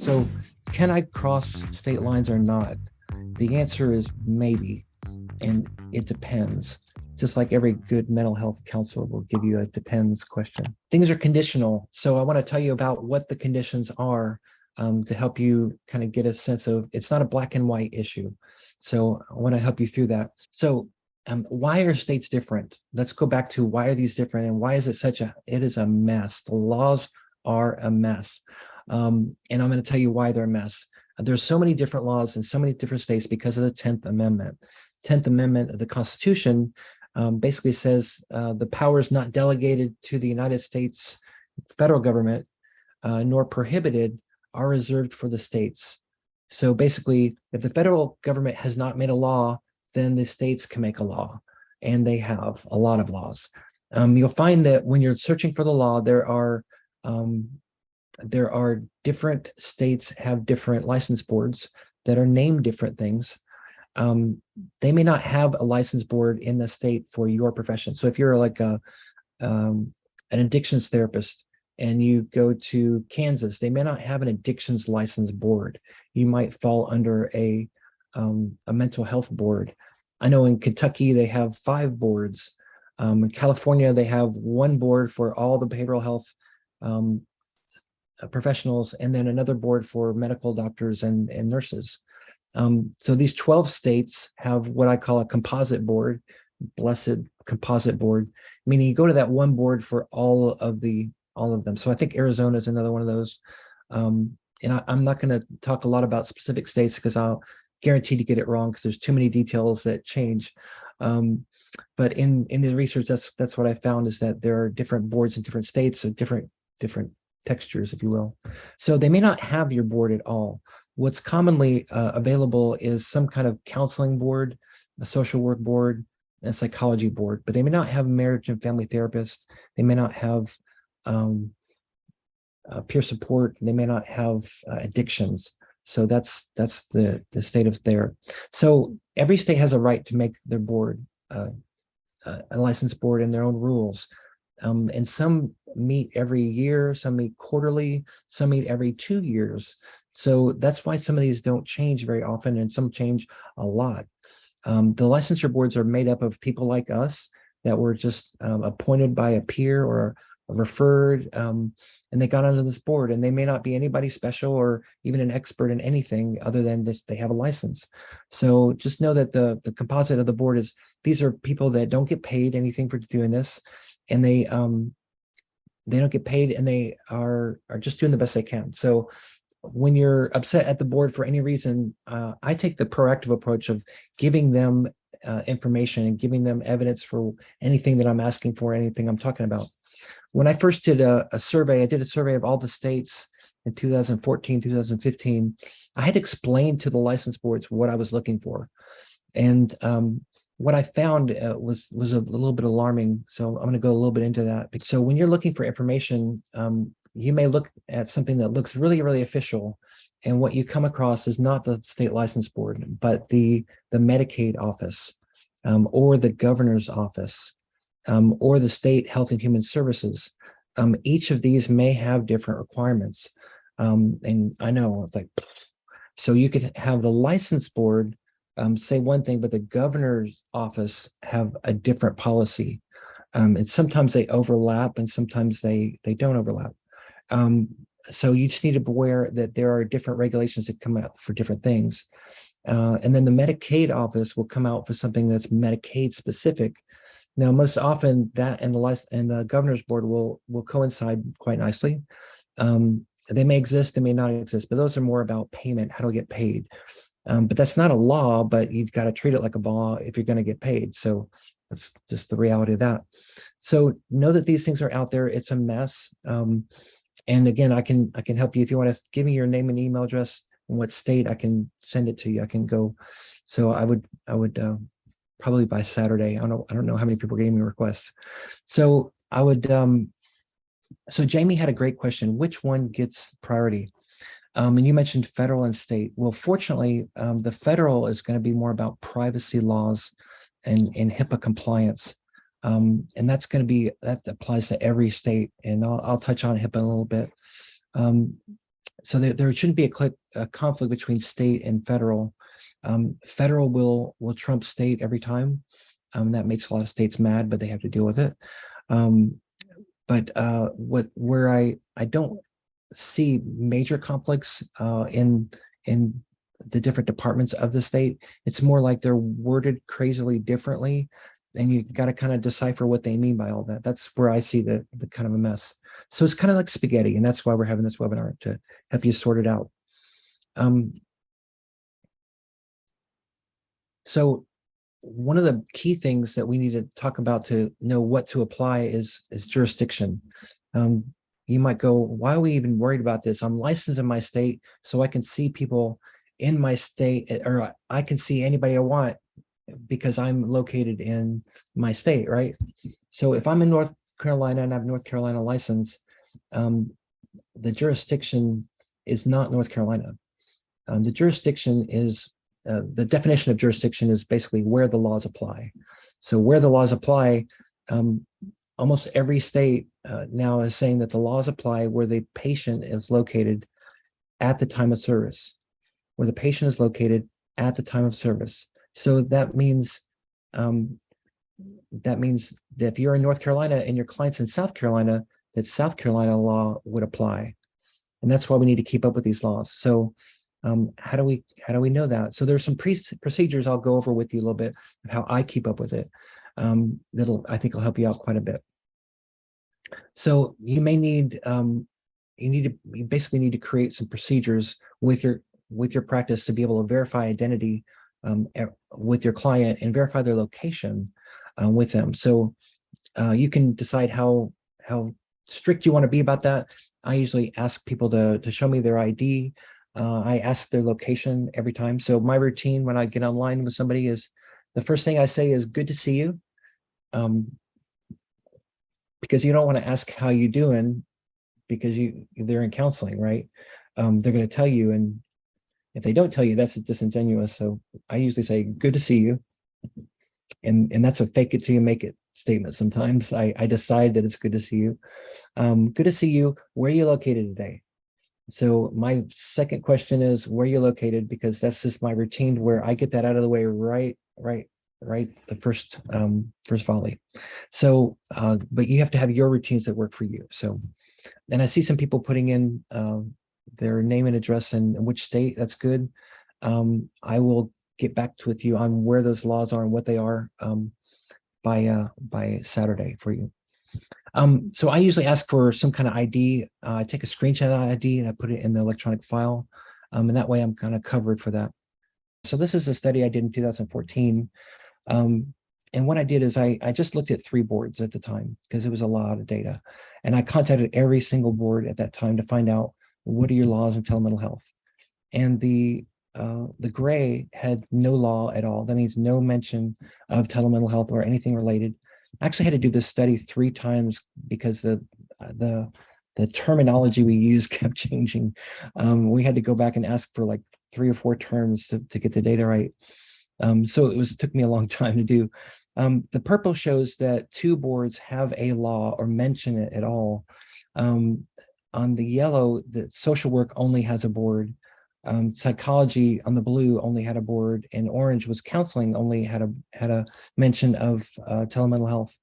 So can I cross state lines or not? The answer is maybe, and it depends. Just like every good mental health counselor will give you a depends question. Things are conditional. So I want to tell you about what the conditions are to help you kind of get a sense of it's not a black and white issue. So I want to help you through that. So why are states different? Let's go back to why are these different and why is it it is a mess. The laws are a mess. And I'm going to tell you why they're a mess. There's so many different laws in so many different states because of the 10th Amendment. 10th Amendment of the Constitution basically says the power is not delegated to the United States federal government, nor prohibited, are reserved for the states. So basically, if the federal government has not made a law, then the states can make a law, and they have a lot of laws. You'll find that when you're searching for the law, there are different states have different license boards that are named different things. They may not have a license board in the state for your profession. So if you're like an addictions therapist and you go to Kansas, they may not have an addictions license board. You might fall under a mental health board. I know in Kentucky, they have 5 boards. In California, they have 1 board for all the behavioral health professionals, and then another board for medical doctors and nurses. So these 12 states have what I call a composite board, blessed composite board, meaning you go to that one board for all of them. So I think Arizona is another one of those. And I'm not going to talk a lot about specific states because I'll guarantee to get it wrong because there's too many details that change. But in the research, that's what I found is that there are different boards in different states of different textures, if you will. So they may not have your board at all. What's commonly available is some kind of counseling board, a social work board, and a psychology board, but they may not have marriage and family therapists. They may not have peer support. They may not have addictions. So that's the state of there. So every state has a right to make their board a licensed board in their own rules. And some meet every year, some meet quarterly, some meet every 2 years. So that's why some of these don't change very often and some change a lot. The licensure boards are made up of people like us that were just appointed by a peer or referred, and they got onto this board, and they may not be anybody special or even an expert in anything other than this, they have a license. So just know that the composite of the board is these are people that don't get paid anything for doing this, and they don't get paid, and they are just doing the best they can. So when you're upset at the board for any reason, I take the proactive approach of giving them information and giving them evidence for anything that I'm asking for, anything I'm talking about. When I first did a survey, I did a survey of all the states in 2014, 2015. I had explained to the license boards what I was looking for. And what I found was a little bit alarming. So I'm going to go a little bit into that. So when you're looking for information, you may look at something that looks really, really official. And what you come across is not the state license board, but the Medicaid office or the governor's office or the state health and human services. Each of these may have different requirements. And I know it's like, so you could have the license board say one thing, but the governor's office have a different policy. And sometimes they overlap and sometimes they don't overlap. So you just need to be aware that there are different regulations that come out for different things. And then the Medicaid office will come out for something that's Medicaid specific. Now, most often that and the governor's board will coincide quite nicely. They may exist, they may not exist, but those are more about payment, how do we get paid? But that's not a law, but you've got to treat it like a law if you're going to get paid. So that's just the reality of that. So know that these things are out there. It's a mess. And again, I can help you if you want to give me your name and email address and what state, I can send it to you. I can go. So I would probably by Saturday. I don't know how many people gave me requests. So I would. So Jamie had a great question. Which one gets priority? And you mentioned federal and state. Well, fortunately, the federal is going to be more about privacy laws and HIPAA compliance. And that applies to every state. And I'll touch on HIPAA a little bit. So there shouldn't be a conflict between state and federal. Federal will trump state every time. That makes a lot of states mad, but they have to deal with it. But where I don't see major conflicts in the different departments of the state, it's more like they're worded crazily differently, and you got to kind of decipher what they mean by all that. That's where I see the kind of a mess. So it's kind of like spaghetti, and that's why we're having this webinar, to help you sort it out. So one of the key things that we need to talk about to know what to apply is jurisdiction. You might go, why are we even worried about this? I'm licensed in my state, so I can see people in my state, or I can see anybody I want because I'm located in my state, right? So if I'm in North Carolina and I have a North Carolina license, the jurisdiction is not North Carolina. The jurisdiction is, the definition of jurisdiction is basically where the laws apply. So where the laws apply, almost every state now is saying that the laws apply where the patient is located at the time of service, where the patient is located at the time of service. So that means that if you're in North Carolina and your client's in South Carolina, that South Carolina law would apply. And that's why we need to keep up with these laws. So how do we know that? So there's some procedures I'll go over with you a little bit of how I keep up with it. I think will help you out quite a bit. So you may need you basically need to create some procedures with your practice to be able to verify identity with your client and verify their location with them. So you can decide how strict you want to be about that. I usually ask people to show me their ID. I ask their location every time. So my routine when I get online with somebody is, the first thing I say is, good to see you. Because you don't want to ask how you doing, because they're in counseling, right? They're going to tell you, and if they don't tell you, that's disingenuous. So I usually say, good to see you. And that's a fake it till you make it statement. Sometimes I decide that it's good to see you. Good to see you. Where are you located today? So my second question is, where are you located? Because that's just my routine where I get that out of the way right the first volley. So but you have to have your routines that work for you. So, and I see some people putting in their name and address and which state. That's good. I will get back with you on where those laws are and what they are by Saturday for you. So I usually ask for some kind of ID. I take a screenshot of the ID and I put it in the electronic file. And that way I'm kind of covered for that. So this is a study I did in 2014. And what I did is I just looked at 3 boards at the time because it was a lot of data. And I contacted every single board at that time to find out, what are your laws in telemental health? And the gray had no law at all. That means no mention of telemental health or anything related. I actually had to do this study 3 times because the terminology we used kept changing. We had to go back and ask for like 3 or 4 terms to get the data right. So it took me a long time to do. The purple shows that 2 boards have a law or mention it at all. On the yellow, the social work only has a board. Psychology on the blue only had a board, and orange was counseling only had a mention of telemental health.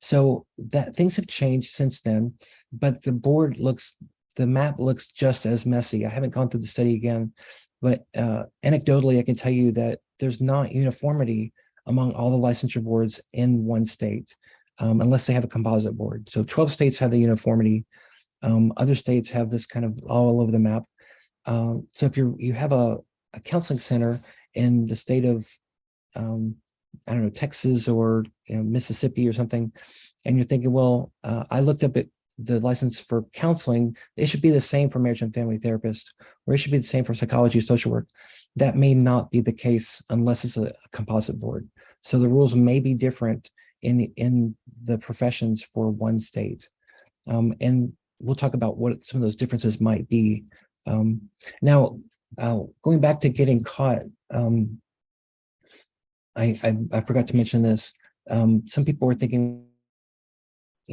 So that things have changed since then, but the map looks just as messy. I haven't gone through the study again, but anecdotally, I can tell you that there's not uniformity among all the licensure boards in one state, unless they have a composite board. So 12 states have the uniformity. Other states have this kind of all over the map. So if you have a counseling center in the state of, I don't know, Texas or Mississippi or something, and you're thinking, well, I looked up at the license for counseling, it should be the same for marriage and family therapist, or it should be the same for psychology or social work. That may not be the case unless it's a composite board. So the rules may be different in the professions for one state. And we'll talk about what some of those differences might be. Now, going back to getting caught, I forgot to mention this. Some people were thinking,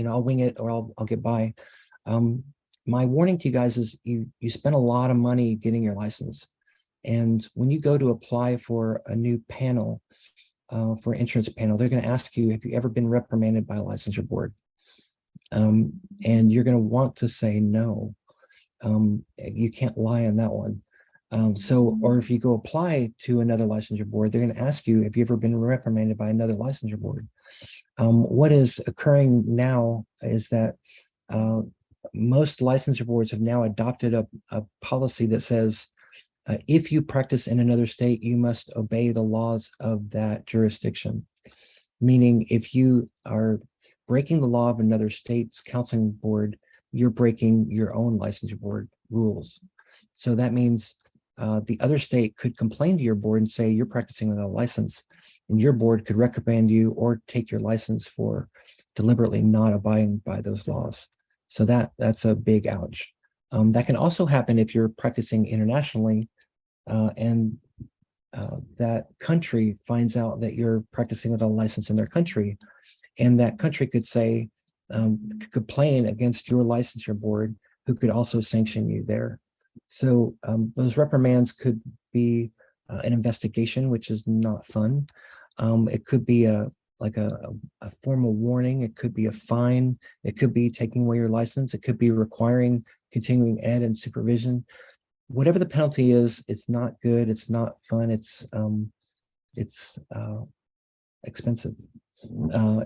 I'll wing it or I'll get by. my warning to you guys is you spend a lot of money getting your license. And when you go to apply for a new panel, for an insurance panel, they're going to ask you, have you ever been reprimanded by a licensure board? And you're going to want to say no. You can't lie on that one. Or if you go apply to another licensure board, they're going to ask you, have you ever been reprimanded by another licensure board? What is occurring now is that most licensure boards have now adopted a policy that says, if you practice in another state, you must obey the laws of that jurisdiction. Meaning, if you are breaking the law of another state's counseling board, you're breaking your own licensure board rules. So that means the other state could complain to your board and say you're practicing without a license, and your board could reprimand you or take your license for deliberately not abiding by those laws. So that's a big ouch. That can also happen if you're practicing internationally and that country finds out that you're practicing without a license in their country, and that country could say, complain against your licensure board, who could also sanction you there. So those reprimands could be an investigation, which is not fun. It could be a formal warning. It could be a fine. It could be taking away your license. It could be requiring continuing ed and supervision. Whatever the penalty is, it's not good. It's not fun. It's expensive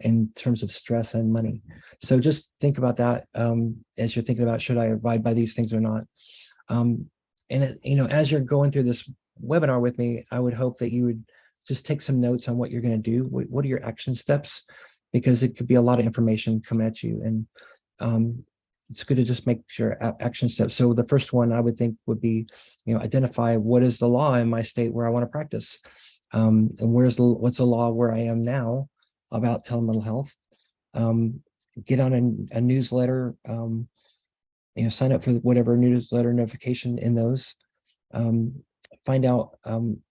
in terms of stress and money. So just think about that as you're thinking about, should I abide by these things or not? As you're going through this webinar with me, I would hope that you would just take some notes on what you're going to do. What are your action steps? Because it could be a lot of information come at you, and it's good to just make sure action steps. So the first one I would think would be, identify what is the law in my state where I want to practice, and what's the law where I am now about telemental health. Get on a newsletter, sign up for whatever newsletter notification in those. Find out,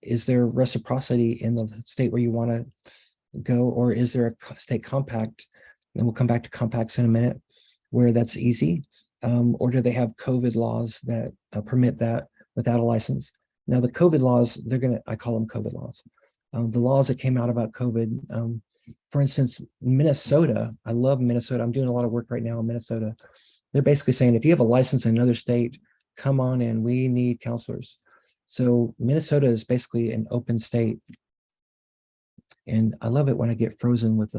is there reciprocity in the state where you want to go, or is there a state compact? And we'll come back to compacts in a minute, where that's easy, or do they have COVID laws that permit that without a license? Now the COVID laws, I call them COVID laws. The laws that came out about COVID, for instance, Minnesota, I love Minnesota. I'm doing a lot of work right now in Minnesota. They're basically saying, if you have a license in another state, come on in, we need counselors. So Minnesota is basically an open state. And I love it when I get frozen with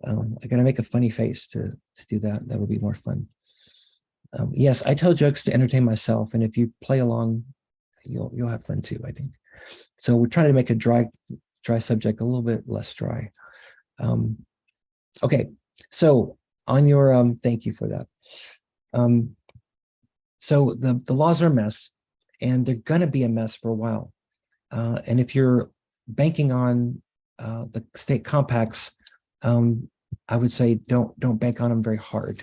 I gotta make a funny face to do that. That would be more fun. Yes, I tell jokes to entertain myself, and if you play along, you'll have fun too, I think. So we're trying to make a dry subject a little bit less dry. Okay, so on your thank you for that. So the laws are a mess, and they're gonna be a mess for a while. And if you're banking on the state compacts, I would say don't bank on them very hard.